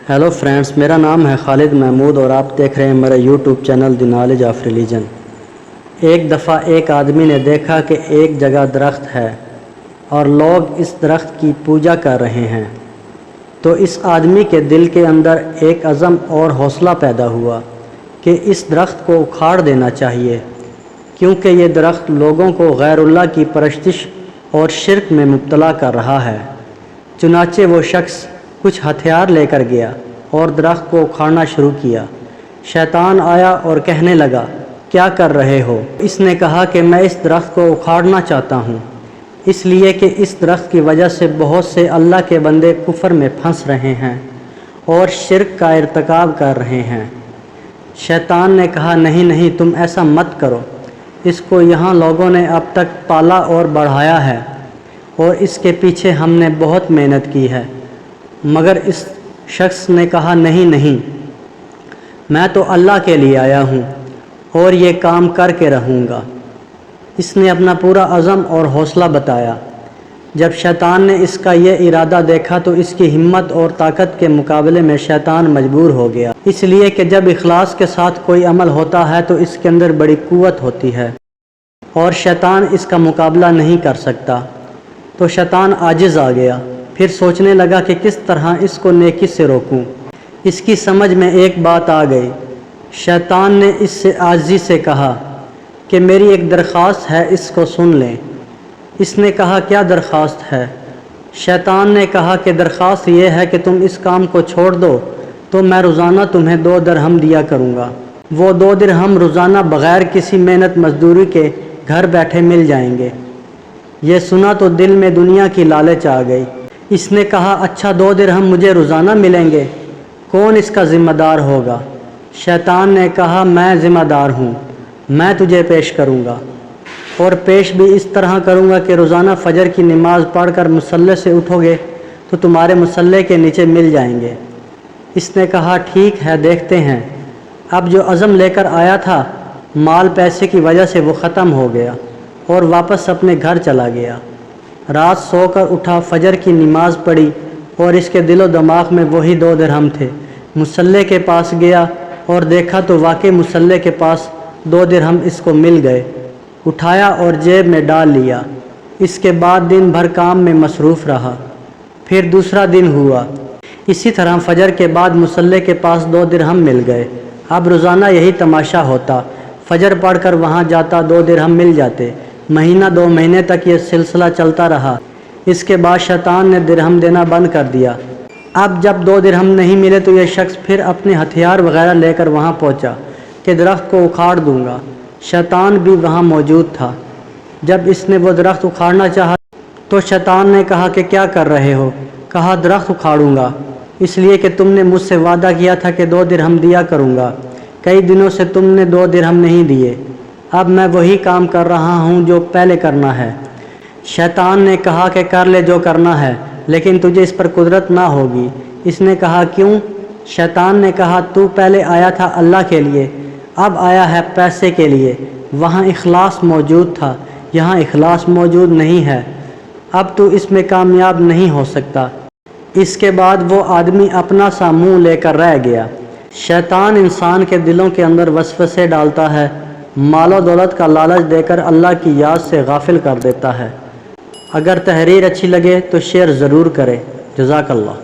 Hello friends, मेरा नाम है खालिद महमूद और आप देख रहे हैं मेरा YouTube channel the knowledge of religion. एक दफ़ा एक आदमी ने देखा कि एक जगह दरख्त है और लोग इस दरख्त की पूजा कर रहे हैं। तो इस आदमी के दिल के अंदर एक अज़म और हौसला पैदा हुआ कि इस दरख्त को उखाड़ देना चाहिए, क्योंकि ये दरख्त लोगों को गैरुल्लाह की परस्तिश और शिर्क में मुब्तला कर रहा है। चुनाचे वो शख्स कुछ हथियार लेकर गया और दरख्त को उखाड़ना शुरू किया। शैतान आया और कहने लगा, क्या कर रहे हो? इसने कहा कि मैं इस दरख्त को उखाड़ना चाहता हूँ, इसलिए कि इस दरख्त की वजह से बहुत से अल्लाह के बंदे कुफर में फंस रहे हैं और शिर्क का इर्तिकाब कर रहे हैं। शैतान ने कहा, नहीं नहीं, तुम ऐसा मत करो। इसको यहाँ लोगों ने अब तक पाला और बढ़ाया है और इसके पीछे हमने बहुत मेहनत की है। मगर इस शख्स ने कहा, नहीं नहीं, मैं तो अल्लाह के लिए आया हूँ और ये काम करके रहूँगा। इसने अपना पूरा अज़म और हौसला बताया। जब शैतान ने इसका ये इरादा देखा तो इसकी हिम्मत और ताकत के मुकाबले में शैतान मजबूर हो गया, इसलिए कि जब इखलास के साथ कोई अमल होता है तो इसके अंदर बड़ी कुव्वत होती है और शैतान इसका मुकाबला नहीं कर सकता। तो शैतान आजिज़ आ गया। फिर सोचने लगा कि किस तरह इसको नेकी से रोकूं। इसकी समझ में एक बात आ गई। शैतान ने इससे आजिज़ी से कहा कि मेरी एक दरख्वास्त है, इसको सुन लें। इसने कहा, क्या दरख्वास्त है? शैतान ने कहा कि दरख्वास्त ये है कि तुम इस काम को छोड़ दो तो मैं रोज़ाना तुम्हें 2 दिरहम दिया करूँगा। वो 2 दिरहम रोज़ाना बग़ैर किसी मेहनत मजदूरी के घर बैठे मिल जाएंगे। ये सुना तो दिल में दुनिया की लालच आ गई। इसने कहा, अच्छा 2 दिरहम मुझे रोज़ाना मिलेंगे, कौन इसका ज़िम्मेदार होगा? शैतान ने कहा, मैं ज़िम्मेदार हूँ, मैं तुझे पेश करूँगा और पेश भी इस तरह करूँगा कि रोज़ाना फ़जर की नमाज़ पढ़कर मुसल्ले से उठोगे तो तुम्हारे मुसल्ले के नीचे मिल जाएंगे। इसने कहा, ठीक है, देखते हैं। अब जो अज़म लेकर आया था, माल पैसे की वजह से वो ख़त्म हो गया और वापस अपने घर चला गया। रात सोकर उठा, फ़जर की नमाज़ पढ़ी और इसके दिलो दिमाग में वही 2 दिरहम थे। मुसल्ले के पास गया और देखा तो वाकई मुसल्ले के पास 2 दिरहम इसको मिल गए। उठाया और जेब में डाल लिया। इसके बाद दिन भर काम में मसरूफ़ रहा। फिर दूसरा दिन हुआ, इसी तरह फ़जर के बाद मुसल्ले के पास 2 दिरहम मिल गए। अब रोज़ाना यही तमाशा होता। फ़जर पढ़कर वहाँ जाता, 2 दिरहम मिल जाते। महीना 2 महीने तक ये सिलसिला चलता रहा। इसके बाद शैतान ने दिरहम देना बंद कर दिया। अब जब 2 दिरहम नहीं मिले तो यह शख्स फिर अपने हथियार वगैरह लेकर वहाँ पहुँचा कि दरख्त को उखाड़ दूँगा। शैतान भी वहाँ मौजूद था। जब इसने वो दरख्त उखाड़ना चाहा तो शैतान ने कहा कि क्या कर रहे हो? कहा, दरख्त उखाड़ूँगा, इसलिए कि तुमने मुझसे वादा किया था कि 2 दिरहम दिया करूँगा। कई दिनों से तुमने 2 दिरहम नहीं दिए। अब मैं वही काम कर रहा हूँ जो पहले करना है। शैतान ने कहा कि कर ले जो करना है, लेकिन तुझे इस पर कुदरत ना होगी। इसने कहा, क्यों? शैतान ने कहा, तू पहले आया था अल्लाह के लिए, अब आया है पैसे के लिए। वहाँ इखलास मौजूद था, यहाँ इखलास मौजूद नहीं है। अब तू इसमें कामयाब नहीं हो सकता। इसके बाद वो आदमी अपना सा मुँह लेकर रह गया। शैतान इंसान के दिलों के अंदर वसवसे डालता है, मालो दौलत का लालच देकर अल्लाह की याद से गाफिल कर देता है। अगर तहरीर अच्छी लगे तो शेयर ज़रूर करें। जज़ाकल्लाह।